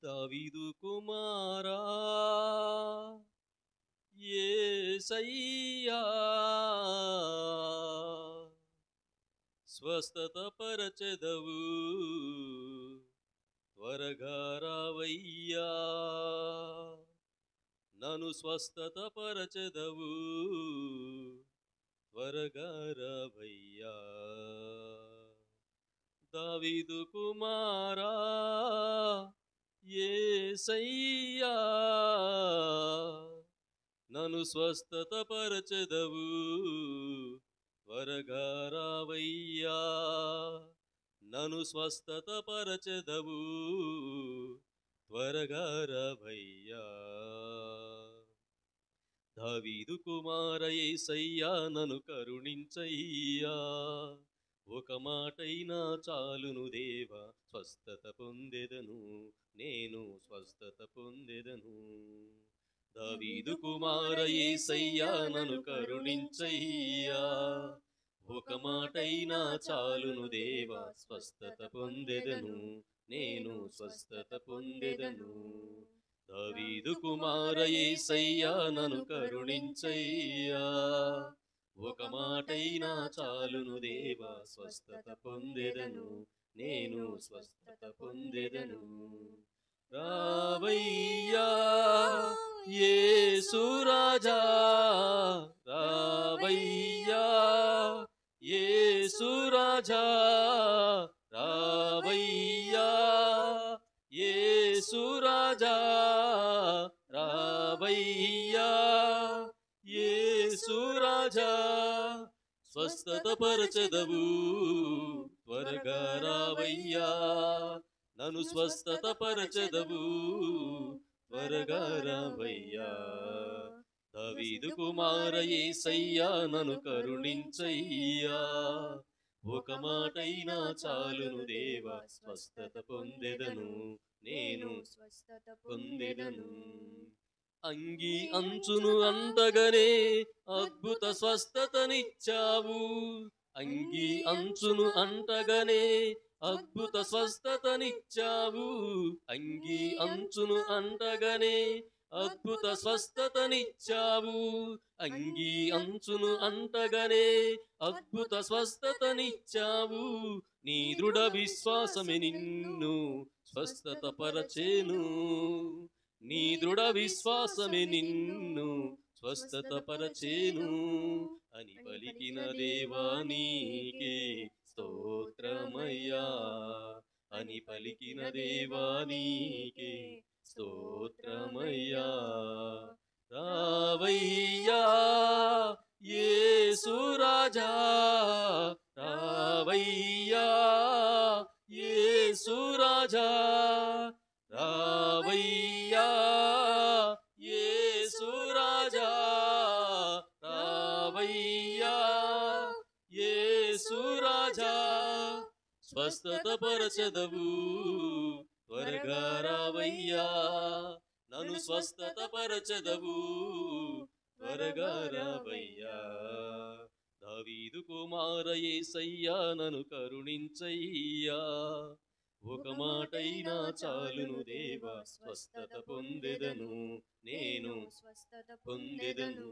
దావీదు కుమారా యేసయ్యా స్వస్థత పరచెదవు త్వరగా రావయ్యా నన్ను స్వస్థత పరచెదవు త్వరగా రావయ్యా దావీదు కుమారా యేసయ్యా నన్ను స్వస్థత పరచెదవు త్వరగా రావయ్యా నన్ను స్వస్థత పరచెదవు త్వరగా రావయ్యా దావీదు కుమార యేసయ్యా నన్ను కరుణించయ్యా ఒక మాటైనా చాలును దేవా స్వస్థత పొందెదను నేను స్వస్థత పొందెదను దావీదు కుమార యేసయ్యా నన్ను కరుణించయ్యా ఒక మాటైనా చాలును దేవా స్వస్థత పొందెదను నేను స్వస్థత పొందెదను దావీదు కుమార యేసయ్యా నన్ను కరుణించయ్యా ఒక మాటైనా చాలును దేవా స్వస్థత పొందెదను నేను స్వస్థత పొందెదను రావయ్యా యేసు రాజా రావయ్యా యేసు రాజా రావయ్యా యేసు రాజా రావయ్యా యేసు రాజా స్వస్థత పరచెదవు త్వరగా రావయ్యా నన్ను స్వస్థత పరచెదవు త్వరగా రావయ్యా దావీదు కుమార యేసయ్యా నన్ను కరుణించయ్యా ఒక మాటైనా చాలును దేవా స్వస్థత పొందెదను నేను స్వస్థత పొందెదను అంగి అంచును అంటగనే అద్భుత స్వస్థతనిచ్చావు అంగి అంచును అంటగనే అద్భుత స్వస్థతనిచ్చావు అంగి అంచును అంటగనే అద్భుత స్వస్థతనిచ్చావు అంగి అంచును అంటగనే అద్భుత స్వస్థతనిచ్చావు నీ దృఢ విశ్వాసమే నిన్ను స్వస్థత పరచేను నీ దృఢ విశ్వాసమే నిన్ను స్వస్థత పరచేను అని పలికిన దేవానీకే స్తోత్రమయ్యా అని పలికిన దేవానీకే స్తోత్రమయ్యా రావయ్యా యేసు రాజా రావయ్యా యేసు రాజా రావయ్యా యేసు రాజా రావయ్యా యేసు రాజా స్వస్థత పరచెదవు త్వరగా రావయ్యా నన్ను స్వస్థత పరచెదవు త్వరగా రావయ్యా దావీదు కుమార యేసయ్యా నన్ను కరుణించయ్యా ఒక మాటైనా చాలును దేవా స్వస్థత పొందెదను నేను స్వస్థత పొందెదను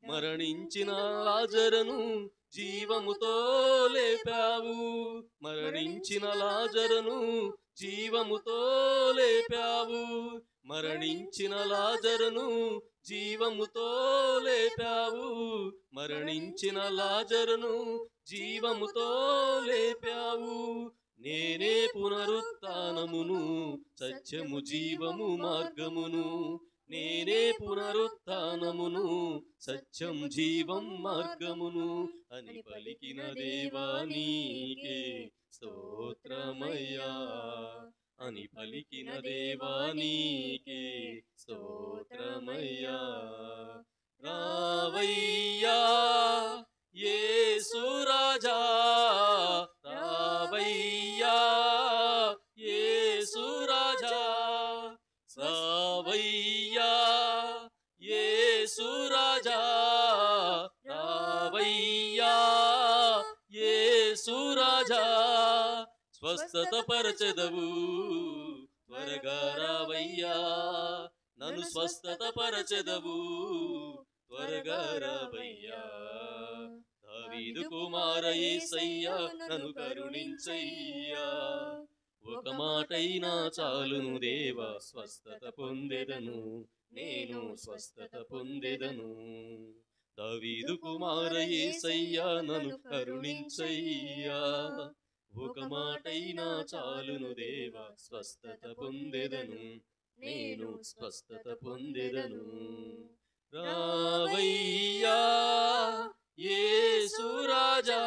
మరణించిన లాజరును జీవముతో లేపావు మరణించిన లాజరును జీవముతో లేపావు మరణించిన లాజరును జీవముతో లేపావు మరణించిన లాజరును జీవముతో లేపావు నేనే పునరుత్థానమును సత్యము జీవము మార్గమును నేనే పునరుత్థానమును సత్యం జీవం మార్గమును అని పలికిన దేవానీకే స్తోత్రమయ్యా అని పలికిన దేవానీకే స్తోత్రమయ్యా రావయ్యా యేసు రాజా రావయ్యా యేసు రాజా రావయ్యా యేసు రాజా రావయ్యా యేసు రాజా స్వస్థత పరచెదవు త్వర త్వరగా రావయ్యా నన్ను స్వస్థత పరచెదవు త్వరగా రావయ్యా దావీదు కుమార యేసయ్యా నన్ను కరుణించయ్యా ఒక మాటైనా చాలును దేవా స్వస్థత పొందెదను నేను స్వస్థత పొందెదను దావీదు కుమార యేసయ్యా నన్ను కరుణించయ్యా ఒక మాటైనా చాలును దేవా స్వస్థత పొందెదను నేను స్వస్థత పొందెదను రావయ్యా యేసు రాజా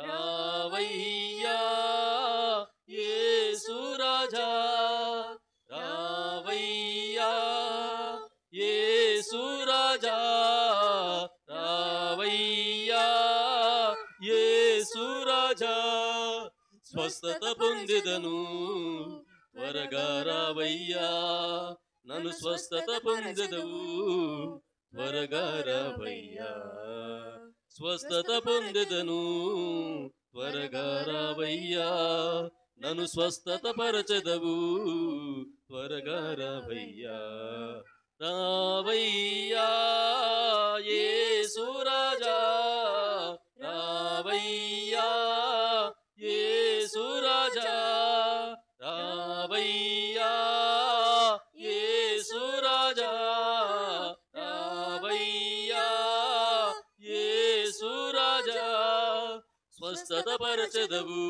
రావయ్యా యేసు రాజా రావయ్యా యేసు రాజా రావయ్యా యేసు రాజా స్వస్థత పొందెదను త్వరగా రావయ్యా నన్ను స్వస్థత పొందెదవు త్వరగా రావయ్యా స్వస్థత పొందెదను త్వరగా రావయ్యా నన్ను స్వస్థత పరచెదవు త్వరగా రావయ్యా రావయ్యా యేసు రాజా రావయ్యా యేసు రాజా రావయ్యా యేసు రాజా రావయ్యా యేసు రాజా స్వస్థత పరచెదవు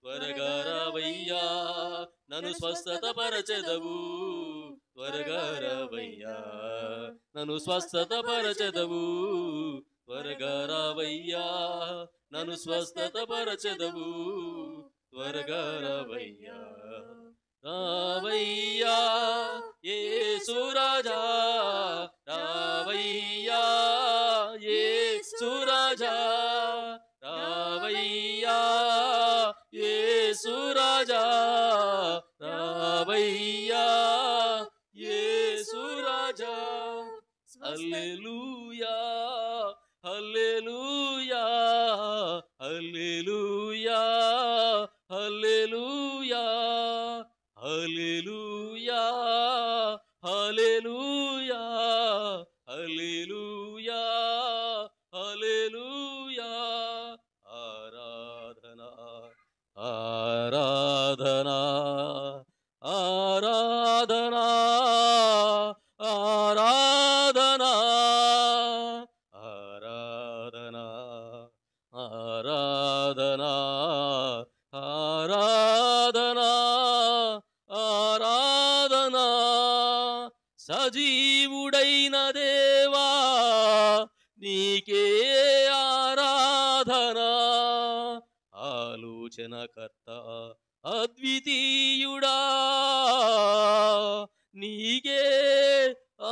త్వరగా రావయ్యా నన్ను స్వస్థత పరచెదవు త్వరగా రావయ్యా నన్ను స్వస్థత పరచెదవు త్వరగా రావయ్యా నన్ను స్వస్థత పరచెదవు త్వరగా రావయ్యా రావయ్యా యేసు రాజా రావయ్యా యేసు రాజా రావయ్యా యేసు రాజా రావయ్యా యేసు రాజా హల్లెలూయా హల్లెలూయా హల్లెలూయా హల్లెలూయా హల్లెలూయా హల్లెలూయా హల్లెలూయా హల్లెలూయా ఆరాధన ఆరాధన ఆరాధన ఆరాధన ఆరాధన ఆరాధన ఆరాధన ఆరాధన సజీవుడైన దేవా నీకే ఆరాధన ఆలోచనకర్త అద్వితీయుడా నీకే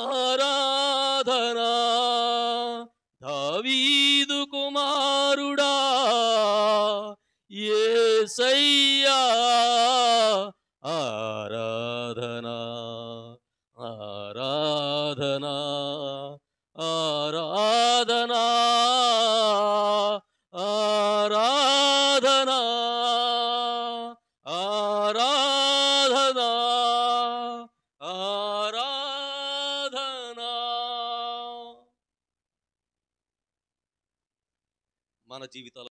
ఆరాధన దావీదు కుమారుడా యేసయ్యా ఆరాధన ఆరాధన ఆరాధన ఆరాధన ఆరాధన ఆరాధన మన జీవితాల